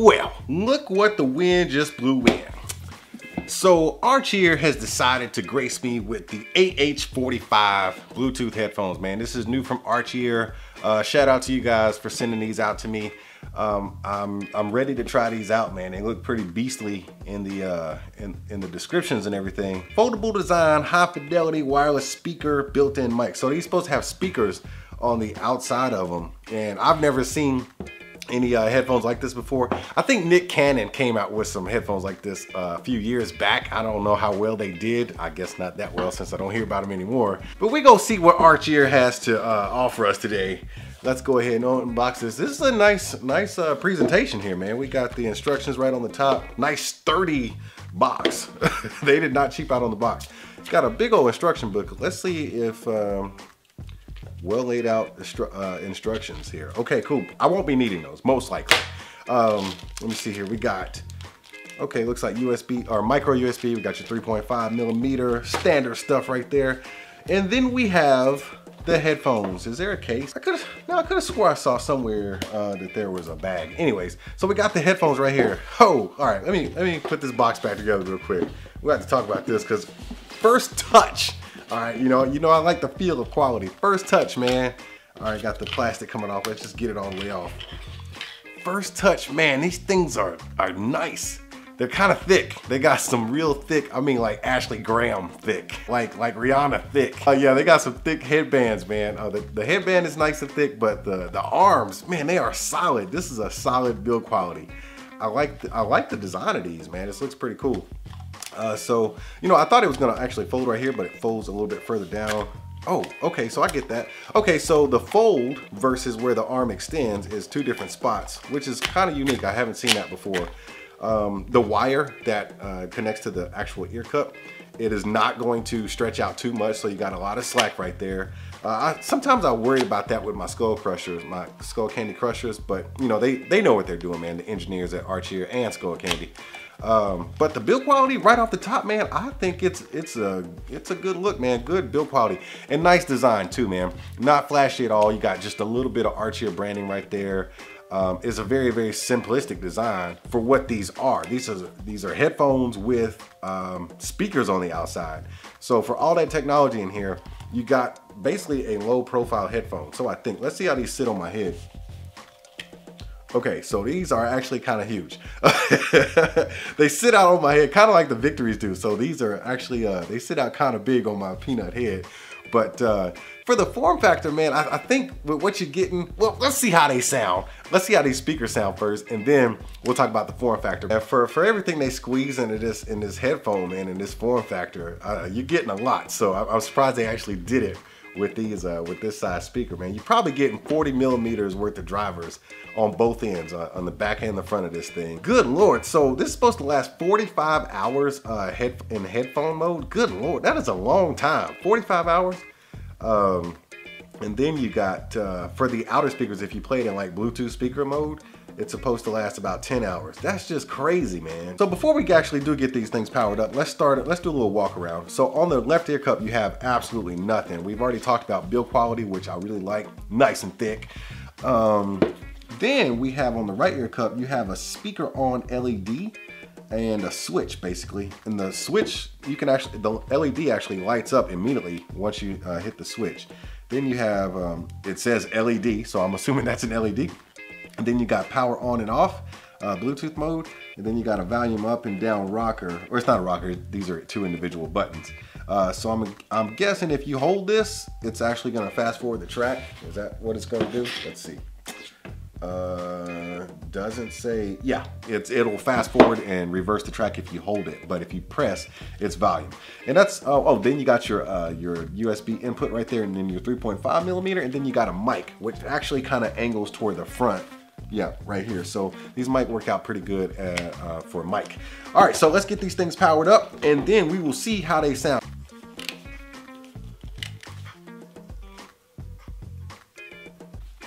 Well, look what the wind just blew in. So ARCHEER has decided to grace me with the AH45 Bluetooth headphones, man. This is new from ARCHEER. Shout out to you guys for sending these out to me. I'm ready to try these out, man. They look pretty beastly in the descriptions and everything. Foldable design, high fidelity wireless speaker, built-in mic. So these supposed to have speakers on the outside of them, and I've never seen any headphones like this before. I think Nick Cannon came out with some headphones like this a few years back. I don't know how well they did. I guess not that well since I don't hear about them anymore. But we gonna see what ARCHEER has to offer us today. Let's go ahead and unbox this. This is a nice presentation here, man. We got the instructions right on the top. Nice sturdy box. They did not cheap out on the box. It's got a big old instruction book. Let's see if well laid out instructions here. Okay, cool. I won't be needing those, most likely. Let me see here. We got, okay, looks like USB or micro USB. We got your 3.5 millimeter standard stuff right there. And then we have the headphones. Is there a case? I could have swore I saw somewhere that there was a bag. Anyways, so we got the headphones right here. Oh, all right. Let me put this box back together real quick. We have to talk about this because first touch. All right, you know I like the feel of quality. First touch, man. All right, got the plastic coming off. Let's just get it all the way off. First touch, man. These things are nice. They're kind of thick. They got some real thick, I mean like Ashley Graham thick, like Rihanna thick. Yeah, they got some thick headbands, man. The headband is nice and thick, but the arms, man, they are solid. This is a solid build quality. I like the design of these, man. This looks pretty cool. So, I thought it was gonna actually fold right here, but it folds a little bit further down. Oh, okay, so I get that. Okay, so the fold versus where the arm extends is two different spots, which is kind of unique. I haven't seen that before. The wire that connects to the actual ear cup, it is not going to stretch out too much, so you got a lot of slack right there. Sometimes I worry about that with my Skull Crushers, my Skull Candy Crushers, but they know what they're doing, man, the engineers at ARCHEER and Skull Candy. But the build quality right off the top, man, I think it's a good look, man. Good build quality and nice design too, man. Not flashy at all. You got just a little bit of ARCHEER branding right there. It's a very, very simplistic design for what these are. These are headphones with speakers on the outside. So for all that technology in here, you got basically a low profile headphone. So I think, let's see how these sit on my head. Okay, so these are actually kind of huge. They sit out on my head, kind of like the Victories do. So these are actually, they sit out kind of big on my peanut head. But for the form factor, man, I think with what you're getting, well, let's see how they sound. Let's see how these speakers sound first, and then we'll talk about the form factor. And for everything they squeeze into this headphone, man, in this form factor, you're getting a lot. So I'm surprised they actually did it with these with this size speaker, man. You're probably getting 40 millimeters worth of drivers on both ends, on the back and the front of this thing. Good Lord. So this is supposed to last 45 hours in headphone mode. Good Lord, that is a long time. 45 hours. And then you got for the outer speakers, if you play it in like Bluetooth speaker mode, it's supposed to last about 10 hours. That's just crazy, man. So before we actually do get these things powered up, let's do a little walk around. So on the left ear cup, you have absolutely nothing. We've already talked about build quality, which I really like, nice and thick. Then we have on the right ear cup, you have a speaker on LED and a switch basically. And the switch, the LED actually lights up immediately once you hit the switch. Then you have, it says LED, so I'm assuming that's an LED. And then you got power on and off, Bluetooth mode. And then you got a volume up and down rocker, or it's not a rocker, these are two individual buttons. So I'm guessing if you hold this, it's actually gonna fast forward the track. Is that what it's gonna do? Let's see. Doesn't say, yeah, it'll fast forward and reverse the track if you hold it, but if you press, it's volume. And that's, then you got your USB input right there, and then your 3.5 millimeter, and then you got a mic, which actually kind of angles toward the front. Yeah, right here. So these might work out pretty good for a mic. All right, so let's get these things powered up, and then we will see how they sound.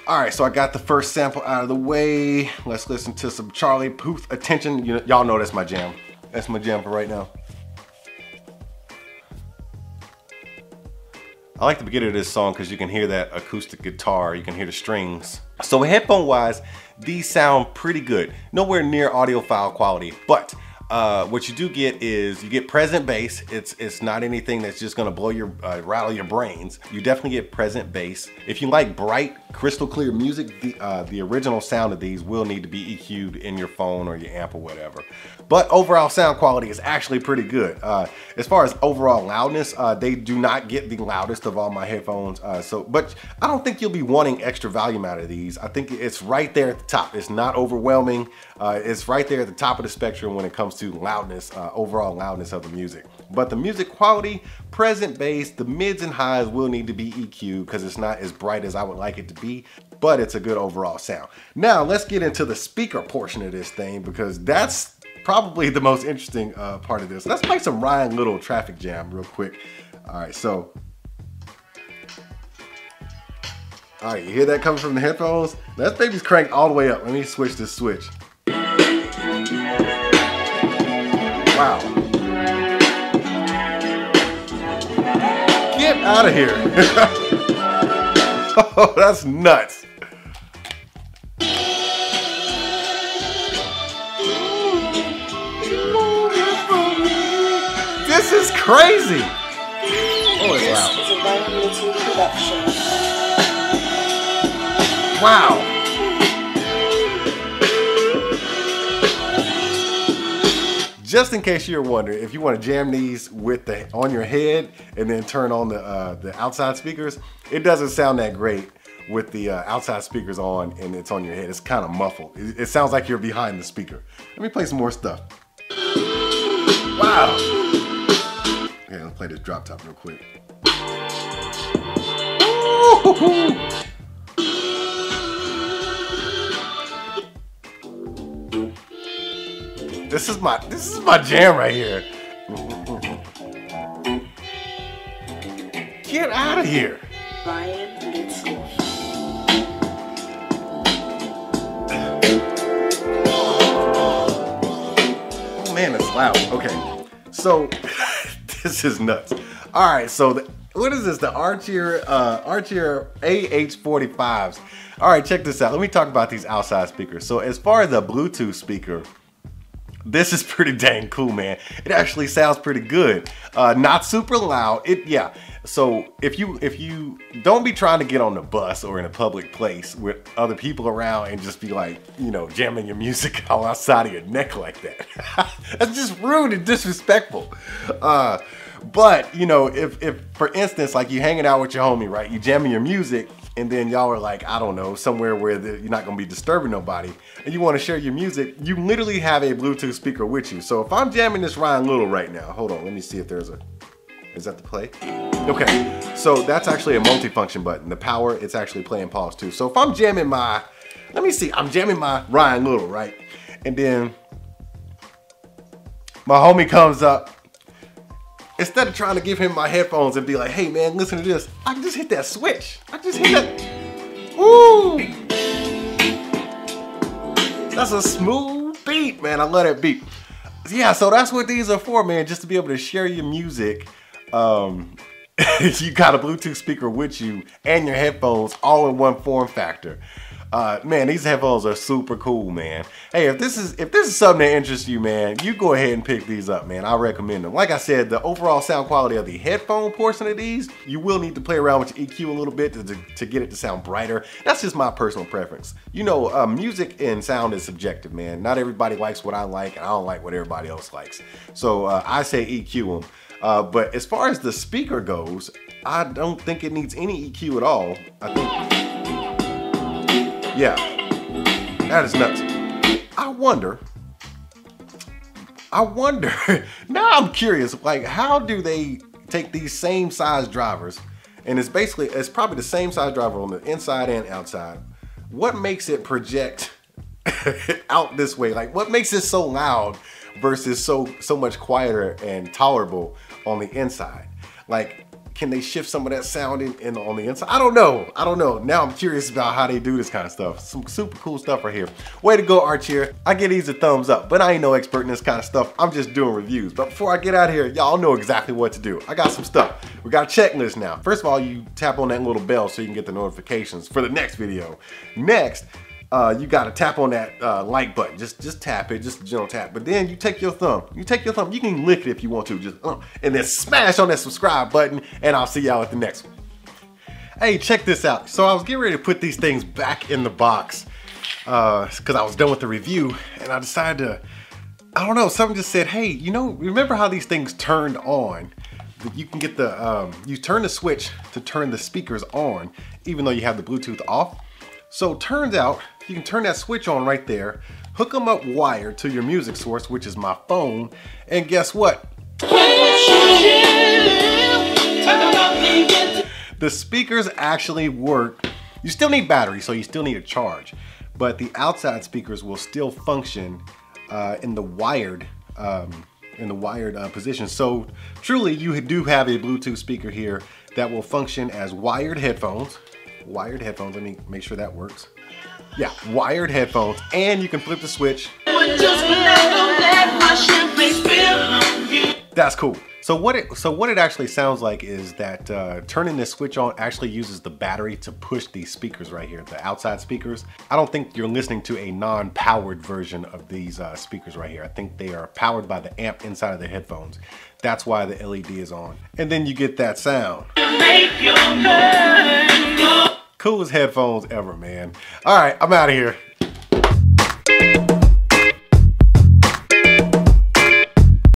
All right, so I got the first sample out of the way. Let's listen to some Charlie Puth Attention. Y'all know that's my jam. That's my jam for right now. I like the beginning of this song because you can hear that acoustic guitar, you can hear the strings. So headphone wise, these sound pretty good. Nowhere near audiophile quality, but what you do get is you get present bass. It's not anything that's just gonna blow your rattle your brains. You definitely get present bass. If you like bright, crystal clear music, the original sound of these will need to be EQ'd in your phone or your amp or whatever. But overall sound quality is actually pretty good. As far as overall loudness, they do not get the loudest of all my headphones. But I don't think you'll be wanting extra volume out of these. I think it's right there at the top. It's not overwhelming. It's right there at the top of the spectrum when it comes to loudness, overall loudness of the music. But the music quality, present bass, the mids and highs will need to be EQ'd because it's not as bright as I would like it to be, but it's a good overall sound. Now let's get into the speaker portion of this thing, because that's probably the most interesting part of this. Let's play some Ryan Little Traffic Jam real quick. All right, so. All right, you hear that coming from the headphones? That baby's cranked all the way up. Let me switch this switch. Wow. Get out of here. Oh, that's nuts. This is crazy. Oh, it's loud. This is a reproduction. Wow. Just in case you're wondering, if you want to jam these with on your head and then turn on the outside speakers, it doesn't sound that great with the outside speakers on and it's on your head. It's kind of muffled. It sounds like you're behind the speaker. Let me play some more stuff. Wow. Okay, let's play this drop top real quick. Ooh. This is my jam right here. Get out of here. Oh man, it's loud. Okay, so this is nuts. All right, so what is this? The ARCHEER AH45s. All right, check this out. Let me talk about these outside speakers. So as far as a Bluetooth speaker, this is pretty dang cool, man. It actually sounds pretty good. Not super loud. Yeah. So if you don't be trying to get on the bus or in a public place with other people around and just be like, you know, jamming your music all outside of your neck like that. That's just rude and disrespectful. But you know, if for instance, like you hanging out with your homie, right? You jamming your music, and then y'all are like, I don't know, somewhere where you're not gonna be disturbing nobody, and you wanna share your music, you literally have a Bluetooth speaker with you. So if I'm jamming this Ryan Little right now, hold on, let me see if there's is that the play? Okay, so that's actually a multifunction button. The power, it's actually play and pause too. So if I'm jamming I'm jamming my Ryan Little, right? And then my homie comes up. Instead of trying to give him my headphones and be like, hey man, listen to this, I can just hit that switch. I just hit that. Woo! That's a smooth beat, man. I love that beat. Yeah, so that's what these are for, man. Just to be able to share your music. You got a Bluetooth speaker with you and your headphones all in one form factor. Man, these headphones are super cool, man. Hey, if this is something that interests you, man, you go ahead and pick these up, man. I recommend them. Like I said, the overall sound quality of the headphone portion of these, you will need to play around with your EQ a little bit to get it to sound brighter. That's just my personal preference. You know, music and sound is subjective, man. Not everybody likes what I like, and I don't like what everybody else likes. So I say EQ them. But as far as the speaker goes, I don't think it needs any EQ at all. I think, yeah, that is nuts. I wonder, now I'm curious, like how do they take these same size drivers, and it's probably the same size driver on the inside and outside. What makes it project out this way? Like what makes it so loud versus so much quieter and tolerable on the inside? Like, can they shift some of that sound on the inside? I don't know. Now I'm curious about how they do this kind of stuff. Some super cool stuff right here. Way to go, ARCHEER. I give these a thumbs up, but I ain't no expert in this kind of stuff. I'm just doing reviews. But before I get out of here, y'all know exactly what to do. I got some stuff. We got a checklist now. First of all, you tap on that little bell so you can get the notifications for the next video. Next, you gotta tap on that like button. Just tap it, just a gentle tap. But then you take your thumb. You can lick it if you want to, just and then smash on that subscribe button, and I'll see y'all at the next one. Hey, check this out. So I was getting ready to put these things back in the box because I was done with the review, and I decided to, I don't know, something just said, hey, you know, remember how these things turned on? You can get the, you turn the switch to turn the speakers on, even though you have the Bluetooth off. So turns out, you can turn that switch on right there, hook them up wired to your music source, which is my phone, and guess what? The speakers actually work. You still need battery, so you still need a charge, but the outside speakers will still function in the wired position. So truly, you do have a Bluetooth speaker here that will function as wired headphones. Wired headphones. Let me make sure that works. Yeah, wired headphones, and you can flip the switch. That's cool. So what it actually sounds like is that turning this switch on actually uses the battery to push these speakers right here, the outside speakers. I don't think you're listening to a non-powered version of these speakers right here. I think they are powered by the amp inside of the headphones. That's why the LED is on. And then you get that sound. Coolest headphones ever, man. All right, I'm out of here.